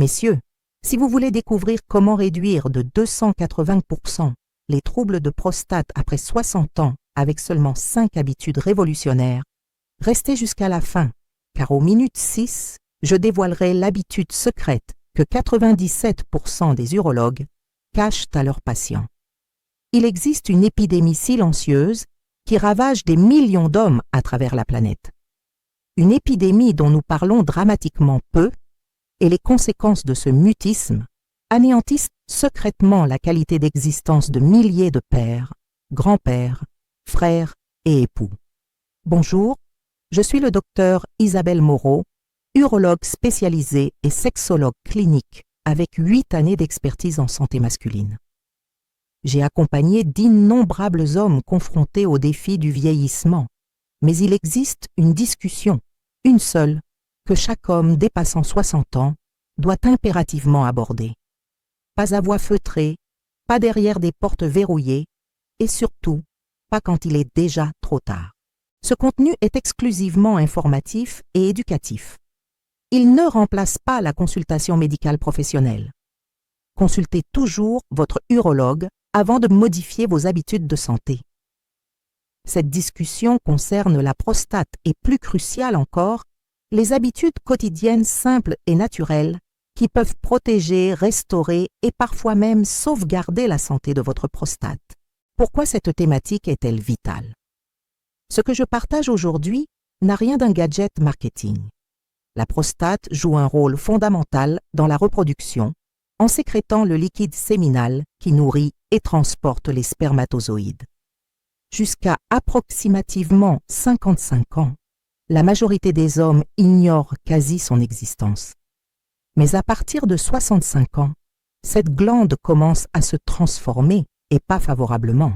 Messieurs, si vous voulez découvrir comment réduire de 280% les troubles de prostate après 60 ans avec seulement 5 habitudes révolutionnaires, restez jusqu'à la fin, car aux minutes 6, je dévoilerai l'habitude secrète que 97% des urologues cachent à leurs patients. Il existe une épidémie silencieuse qui ravage des millions d'hommes à travers la planète. Une épidémie dont nous parlons dramatiquement peu, et les conséquences de ce mutisme anéantissent secrètement la qualité d'existence de milliers de pères, grands-pères, frères et époux. Bonjour, je suis le docteur Isabelle Moreau, urologue spécialisée et sexologue clinique avec 8 années d'expertise en santé masculine. J'ai accompagné d'innombrables hommes confrontés au défi du vieillissement, mais il existe une discussion, une seule, que chaque homme dépassant 60 ans doit impérativement aborder. Pas à voix feutrée, pas derrière des portes verrouillées, et surtout, pas quand il est déjà trop tard. Ce contenu est exclusivement informatif et éducatif. Il ne remplace pas la consultation médicale professionnelle. Consultez toujours votre urologue avant de modifier vos habitudes de santé. Cette discussion concerne la prostate et plus crucial encore, les habitudes quotidiennes simples et naturelles qui peuvent protéger, restaurer et parfois même sauvegarder la santé de votre prostate. Pourquoi cette thématique est-elle vitale? Ce que je partage aujourd'hui n'a rien d'un gadget marketing. La prostate joue un rôle fondamental dans la reproduction en sécrétant le liquide séminal qui nourrit et transporte les spermatozoïdes. Jusqu'à approximativement 55 ans, la majorité des hommes ignorent quasi son existence. Mais à partir de 65 ans, cette glande commence à se transformer et pas favorablement.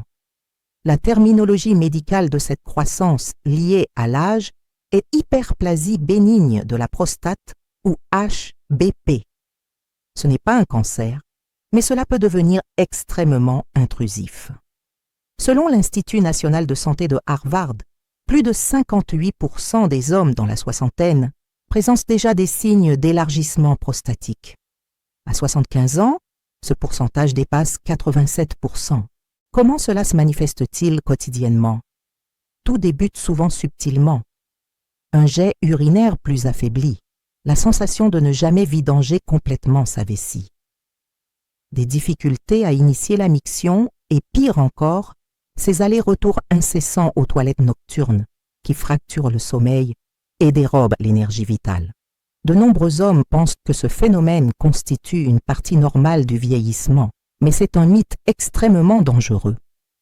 La terminologie médicale de cette croissance liée à l'âge est hyperplasie bénigne de la prostate ou HBP. Ce n'est pas un cancer, mais cela peut devenir extrêmement intrusif. Selon l'Institut national de santé de Harvard, plus de 58% des hommes dans la soixantaine présentent déjà des signes d'élargissement prostatique. À 75 ans, ce pourcentage dépasse 87%. Comment cela se manifeste-t-il quotidiennement? Tout débute souvent subtilement. Un jet urinaire plus affaibli, la sensation de ne jamais vidanger complètement sa vessie. Des difficultés à initier la miction et pire encore, ces allers-retours incessants aux toilettes nocturnes qui fracturent le sommeil et dérobent l'énergie vitale. De nombreux hommes pensent que ce phénomène constitue une partie normale du vieillissement, mais c'est un mythe extrêmement dangereux.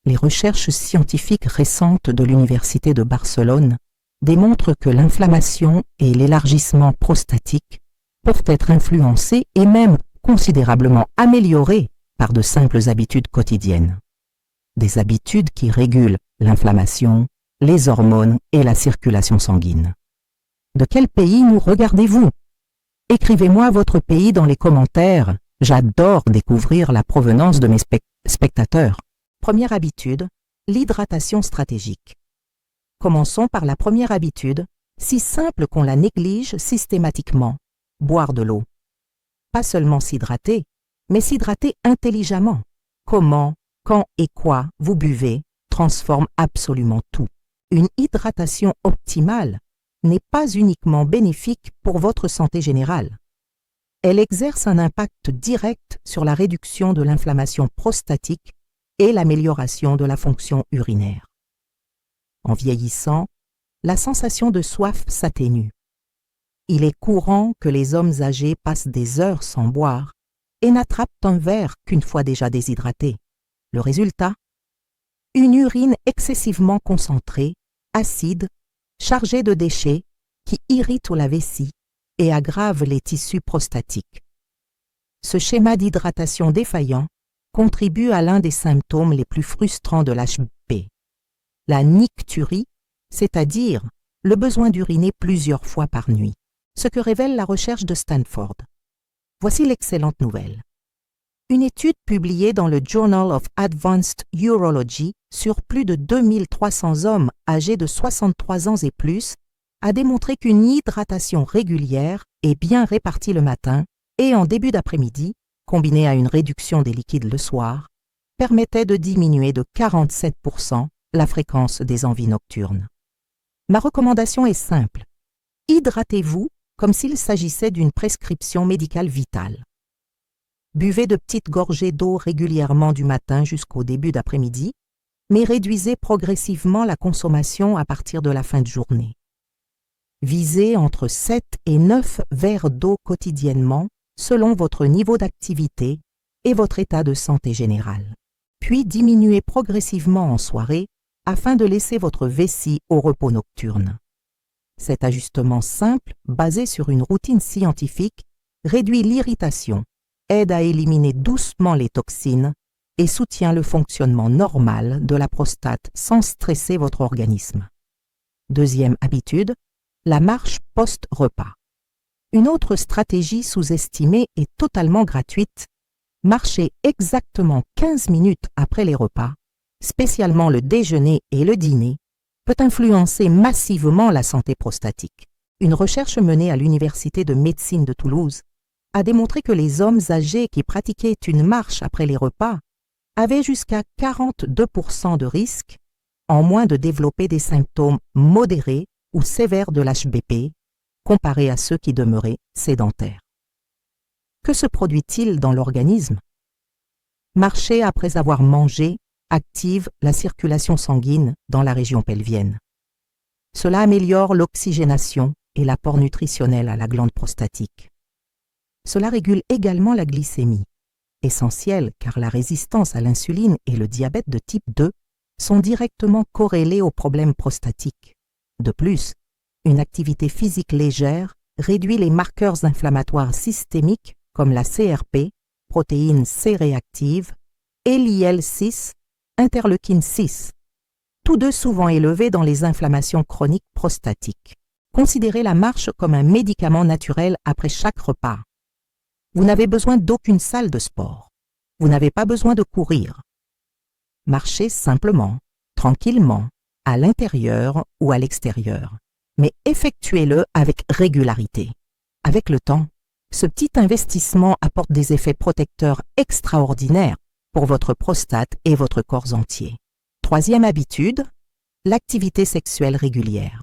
Les recherches scientifiques récentes de l'Université de Barcelone démontrent que l'inflammation et l'élargissement prostatique peuvent être influencés et même considérablement améliorés par de simples habitudes quotidiennes. Des habitudes qui régulent l'inflammation, les hormones et la circulation sanguine. De quel pays nous regardez-vous? Écrivez-moi votre pays dans les commentaires. J'adore découvrir la provenance de mes spectateurs. Première habitude, l'hydratation stratégique. Commençons par la première habitude, si simple qu'on la néglige systématiquement, boire de l'eau. Pas seulement s'hydrater, mais s'hydrater intelligemment. Comment, quand et quoi vous buvez transforme absolument tout. Une hydratation optimale n'est pas uniquement bénéfique pour votre santé générale. Elle exerce un impact direct sur la réduction de l'inflammation prostatique et l'amélioration de la fonction urinaire. En vieillissant, la sensation de soif s'atténue. Il est courant que les hommes âgés passent des heures sans boire et n'attrapent un verre qu'une fois déjà déshydratés. Le résultat? Une urine excessivement concentrée, acide, chargée de déchets qui irritent la vessie et aggravent les tissus prostatiques. Ce schéma d'hydratation défaillant contribue à l'un des symptômes les plus frustrants de l'HBP, la nicturie, c'est-à-dire le besoin d'uriner plusieurs fois par nuit, ce que révèle la recherche de Stanford. Voici l'excellente nouvelle. Une étude publiée dans le Journal of Advanced Urology sur plus de 2300 hommes âgés de 63 ans et plus a démontré qu'une hydratation régulière et bien répartie le matin et en début d'après-midi, combiné à une réduction des liquides le soir, permettait de diminuer de 47% la fréquence des envies nocturnes. Ma recommandation est simple. Hydratez-vous comme s'il s'agissait d'une prescription médicale vitale. Buvez de petites gorgées d'eau régulièrement du matin jusqu'au début d'après-midi, mais réduisez progressivement la consommation à partir de la fin de journée. Visez entre 7 et 9 verres d'eau quotidiennement selon votre niveau d'activité et votre état de santé général. Puis diminuez progressivement en soirée afin de laisser votre vessie au repos nocturne. Cet ajustement simple, basé sur une routine scientifique, réduit l'irritation, aide à éliminer doucement les toxines et soutient le fonctionnement normal de la prostate sans stresser votre organisme. Deuxième habitude, la marche post-repas. Une autre stratégie sous-estimée et totalement gratuite, marcher exactement 15 minutes après les repas, spécialement le déjeuner et le dîner, peut influencer massivement la santé prostatique. Une recherche menée à l'Université de médecine de Toulouse a démontré que les hommes âgés qui pratiquaient une marche après les repas avaient jusqu'à 42% de risque en moins de développer des symptômes modérés ou sévères de l'HBP comparés à ceux qui demeuraient sédentaires. Que se produit-il dans l'organisme? Marcher après avoir mangé active la circulation sanguine dans la région pelvienne. Cela améliore l'oxygénation et l'apport nutritionnel à la glande prostatique. Cela régule également la glycémie, essentielle car la résistance à l'insuline et le diabète de type 2 sont directement corrélés aux problèmes prostatiques. De plus, une activité physique légère réduit les marqueurs inflammatoires systémiques comme la CRP, protéine C-réactive, et l'IL-6, interleukine 6, tous deux souvent élevés dans les inflammations chroniques prostatiques. Considérez la marche comme un médicament naturel après chaque repas. Vous n'avez besoin d'aucune salle de sport. Vous n'avez pas besoin de courir. Marchez simplement, tranquillement, à l'intérieur ou à l'extérieur, mais effectuez-le avec régularité. Avec le temps, ce petit investissement apporte des effets protecteurs extraordinaires pour votre prostate et votre corps entier. Troisième habitude, l'activité sexuelle régulière.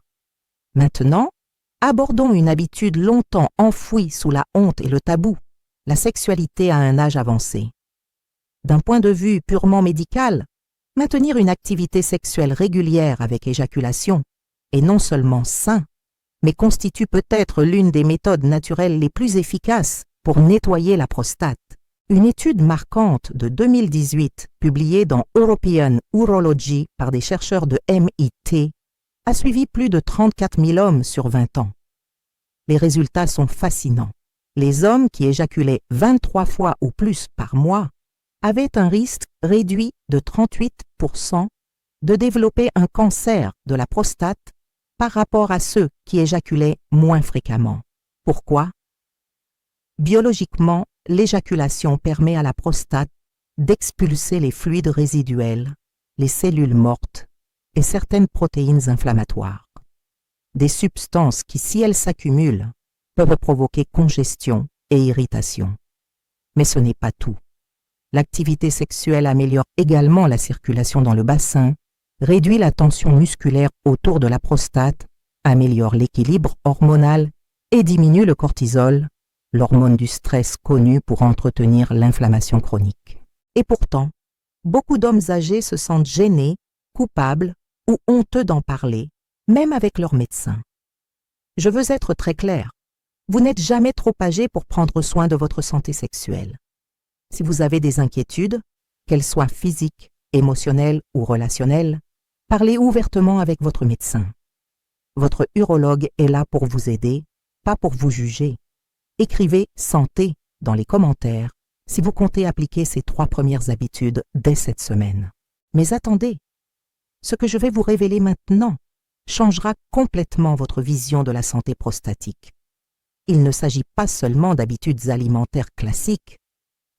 Maintenant, abordons une habitude longtemps enfouie sous la honte et le tabou, la sexualité à un âge avancé. D'un point de vue purement médical, maintenir une activité sexuelle régulière avec éjaculation est non seulement sain, mais constitue peut-être l'une des méthodes naturelles les plus efficaces pour nettoyer la prostate. Une étude marquante de 2018, publiée dans European Urology par des chercheurs de MIT, a suivi plus de 34 000 hommes sur 20 ans. Les résultats sont fascinants. Les hommes qui éjaculaient 23 fois ou plus par mois avaient un risque réduit de 38% de développer un cancer de la prostate par rapport à ceux qui éjaculaient moins fréquemment. Pourquoi? Biologiquement, l'éjaculation permet à la prostate d'expulser les fluides résiduels, les cellules mortes et certaines protéines inflammatoires. Des substances qui, si elles s'accumulent, peuvent provoquer congestion et irritation. Mais ce n'est pas tout. L'activité sexuelle améliore également la circulation dans le bassin, réduit la tension musculaire autour de la prostate, améliore l'équilibre hormonal et diminue le cortisol, l'hormone du stress connue pour entretenir l'inflammation chronique. Et pourtant, beaucoup d'hommes âgés se sentent gênés, coupables ou honteux d'en parler, même avec leur médecin. Je veux être très clair, vous n'êtes jamais trop âgé pour prendre soin de votre santé sexuelle. Si vous avez des inquiétudes, qu'elles soient physiques, émotionnelles ou relationnelles, parlez ouvertement avec votre médecin. Votre urologue est là pour vous aider, pas pour vous juger. Écrivez « santé » dans les commentaires si vous comptez appliquer ces 3 premières habitudes dès cette semaine. Mais attendez, ce que je vais vous révéler maintenant changera complètement votre vision de la santé prostatique. Il ne s'agit pas seulement d'habitudes alimentaires classiques.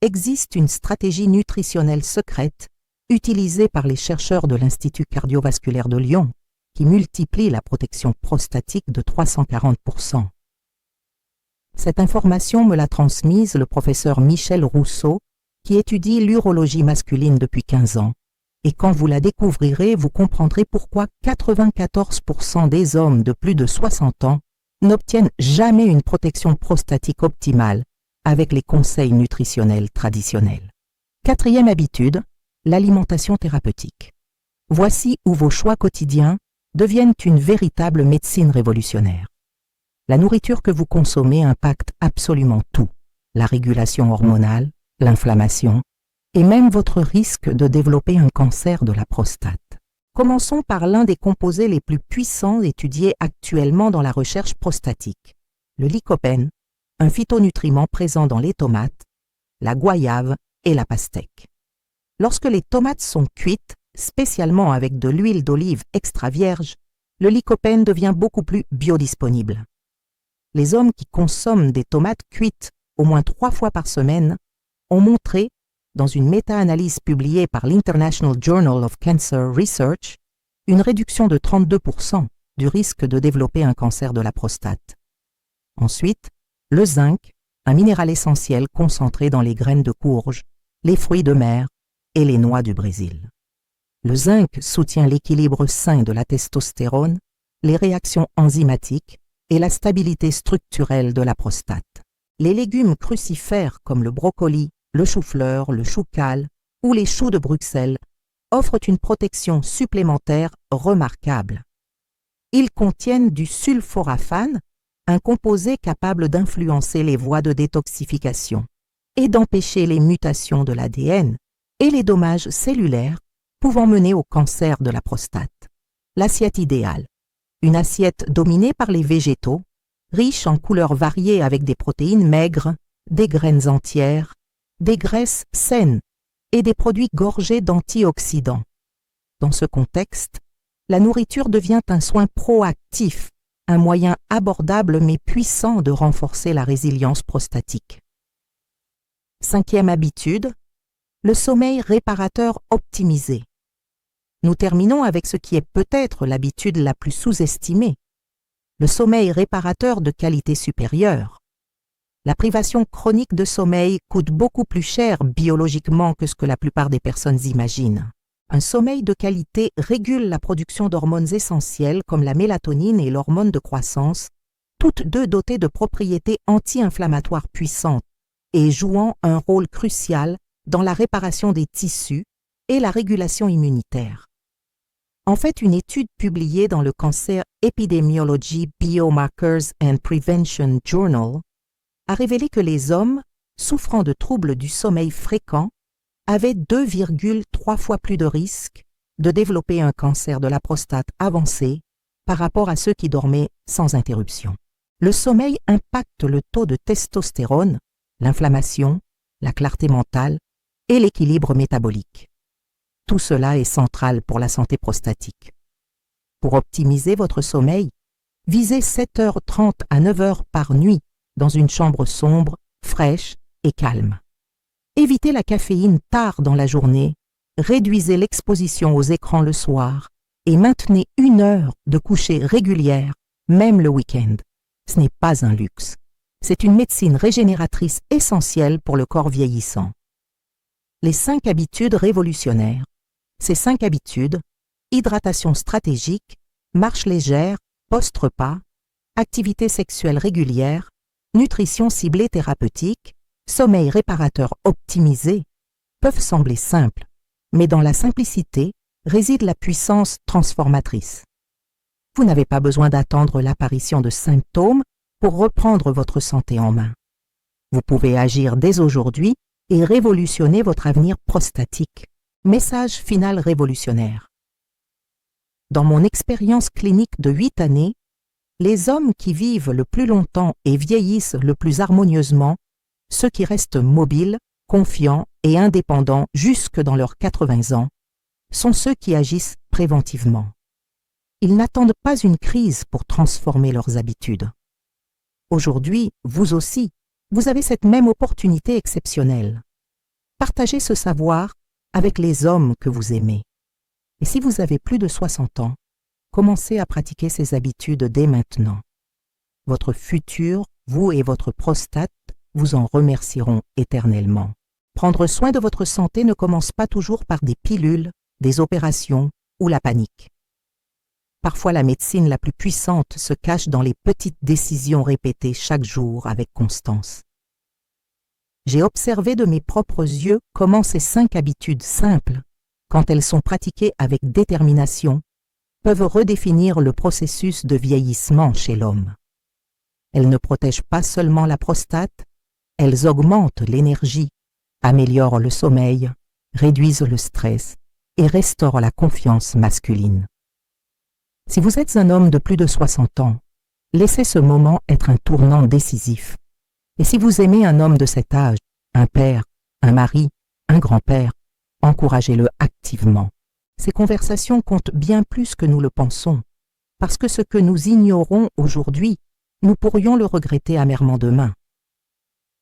Existe une stratégie nutritionnelle secrète utilisée par les chercheurs de l'Institut cardiovasculaire de Lyon qui multiplie la protection prostatique de 340%. Cette information me l'a transmise le professeur Michel Rousseau, qui étudie l'urologie masculine depuis 15 ans. Et quand vous la découvrirez, vous comprendrez pourquoi 94% des hommes de plus de 60 ans n'obtiennent jamais une protection prostatique optimale avec les conseils nutritionnels traditionnels. Quatrième habitude, l'alimentation thérapeutique. Voici où vos choix quotidiens deviennent une véritable médecine révolutionnaire. La nourriture que vous consommez impacte absolument tout, la régulation hormonale, l'inflammation et même votre risque de développer un cancer de la prostate. Commençons par l'un des composés les plus puissants étudiés actuellement dans la recherche prostatique, le lycopène, un phytonutriment présent dans les tomates, la goyave et la pastèque. Lorsque les tomates sont cuites, spécialement avec de l'huile d'olive extra vierge, le lycopène devient beaucoup plus biodisponible. Les hommes qui consomment des tomates cuites au moins 3 fois par semaine ont montré, dans une méta-analyse publiée par l'International Journal of Cancer Research, une réduction de 32% du risque de développer un cancer de la prostate. Ensuite, le zinc, un minéral essentiel concentré dans les graines de courge, les fruits de mer et les noix du Brésil. Le zinc soutient l'équilibre sain de la testostérone, les réactions enzymatiques et la stabilité structurelle de la prostate. Les légumes crucifères comme le brocoli, le chou-fleur, le chou cal ou les choux de Bruxelles offrent une protection supplémentaire remarquable. Ils contiennent du sulforaphane, un composé capable d'influencer les voies de détoxification et d'empêcher les mutations de l'ADN et les dommages cellulaires pouvant mener au cancer de la prostate. L'assiette idéale. Une assiette dominée par les végétaux, riche en couleurs variées avec des protéines maigres, des graines entières, des graisses saines et des produits gorgés d'antioxydants. Dans ce contexte, la nourriture devient un soin proactif, un moyen abordable mais puissant de renforcer la résilience prostatique. Cinquième habitude, le sommeil réparateur optimisé. Nous terminons avec ce qui est peut-être l'habitude la plus sous-estimée, le sommeil réparateur de qualité supérieure. La privation chronique de sommeil coûte beaucoup plus cher biologiquement que ce que la plupart des personnes imaginent. Un sommeil de qualité régule la production d'hormones essentielles comme la mélatonine et l'hormone de croissance, toutes deux dotées de propriétés anti-inflammatoires puissantes et jouant un rôle crucial dans la réparation des tissus et la régulation immunitaire. En fait, une étude publiée dans le Cancer Epidemiology Biomarkers and Prevention Journal a révélé que les hommes souffrant de troubles du sommeil fréquents avaient 2,3 fois plus de risques de développer un cancer de la prostate avancé par rapport à ceux qui dormaient sans interruption. Le sommeil impacte le taux de testostérone, l'inflammation, la clarté mentale et l'équilibre métabolique. Tout cela est central pour la santé prostatique. Pour optimiser votre sommeil, visez 7h30 à 9h par nuit dans une chambre sombre, fraîche et calme. Évitez la caféine tard dans la journée, réduisez l'exposition aux écrans le soir et maintenez 1 heure de coucher régulière, même le week-end. Ce n'est pas un luxe. C'est une médecine régénératrice essentielle pour le corps vieillissant. Les 5 habitudes révolutionnaires. Ces 5 habitudes, hydratation stratégique, marche légère, post-repas, activité sexuelle régulière, nutrition ciblée thérapeutique, sommeil réparateur optimisé, peuvent sembler simples, mais dans la simplicité réside la puissance transformatrice. Vous n'avez pas besoin d'attendre l'apparition de symptômes pour reprendre votre santé en main. Vous pouvez agir dès aujourd'hui et révolutionner votre avenir prostatique. Message final révolutionnaire. Dans mon expérience clinique de 8 années, les hommes qui vivent le plus longtemps et vieillissent le plus harmonieusement, ceux qui restent mobiles, confiants et indépendants jusque dans leurs 80 ans, sont ceux qui agissent préventivement. Ils n'attendent pas une crise pour transformer leurs habitudes. Aujourd'hui, vous aussi, vous avez cette même opportunité exceptionnelle. Partagez ce savoir avec les hommes que vous aimez. Et si vous avez plus de 60 ans, commencez à pratiquer ces habitudes dès maintenant. Votre futur Vous et votre prostate vous en remercieront éternellement. Prendre soin de votre santé ne commence pas toujours par des pilules, des opérations ou la panique. Parfois, la médecine la plus puissante se cache dans les petites décisions répétées chaque jour avec constance. J'ai observé de mes propres yeux comment ces 5 habitudes simples, quand elles sont pratiquées avec détermination, peuvent redéfinir le processus de vieillissement chez l'homme. Elles ne protègent pas seulement la prostate, elles augmentent l'énergie, améliorent le sommeil, réduisent le stress et restaurent la confiance masculine. Si vous êtes un homme de plus de 60 ans, laissez ce moment être un tournant décisif. Et si vous aimez un homme de cet âge, un père, un mari, un grand-père, encouragez-le activement. Ces conversations comptent bien plus que nous le pensons, parce que ce que nous ignorons aujourd'hui, nous pourrions le regretter amèrement demain.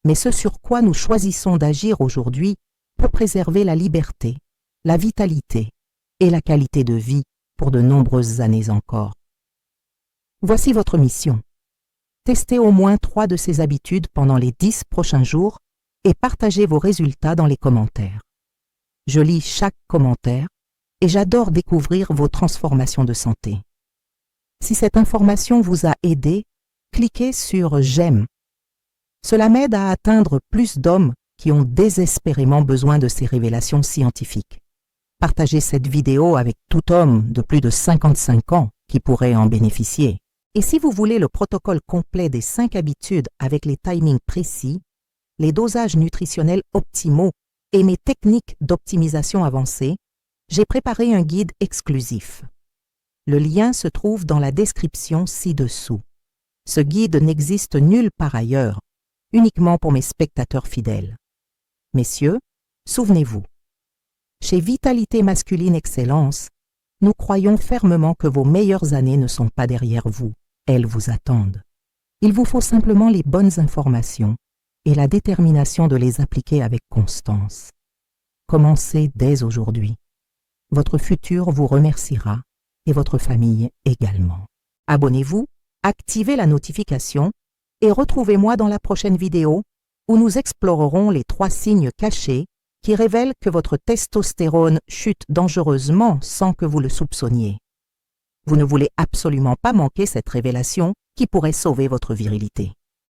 Mais ce sur quoi nous choisissons d'agir aujourd'hui peut préserver la liberté, la vitalité et la qualité de vie pour de nombreuses années encore. Voici votre mission. Testez au moins 3 de ces habitudes pendant les 10 prochains jours et partagez vos résultats dans les commentaires. Je lis chaque commentaire et j'adore découvrir vos transformations de santé. Si cette information vous a aidé, cliquez sur « J'aime ». Cela m'aide à atteindre plus d'hommes qui ont désespérément besoin de ces révélations scientifiques. Partagez cette vidéo avec tout homme de plus de 55 ans qui pourrait en bénéficier. Et si vous voulez le protocole complet des 5 habitudes avec les timings précis, les dosages nutritionnels optimaux et mes techniques d'optimisation avancées, j'ai préparé un guide exclusif. Le lien se trouve dans la description ci-dessous. Ce guide n'existe nulle part ailleurs, uniquement pour mes spectateurs fidèles. Messieurs, souvenez-vous, chez Vitalité Masculine Excellence, nous croyons fermement que vos meilleures années ne sont pas derrière vous, elles vous attendent. Il vous faut simplement les bonnes informations et la détermination de les appliquer avec constance. Commencez dès aujourd'hui. Votre futur vous remerciera et votre famille également. Abonnez-vous, activez la notification et retrouvez-moi dans la prochaine vidéo où nous explorerons les 3 signes cachés qui révèlent que votre testostérone chute dangereusement sans que vous le soupçonniez. Vous ne voulez absolument pas manquer cette révélation qui pourrait sauver votre virilité.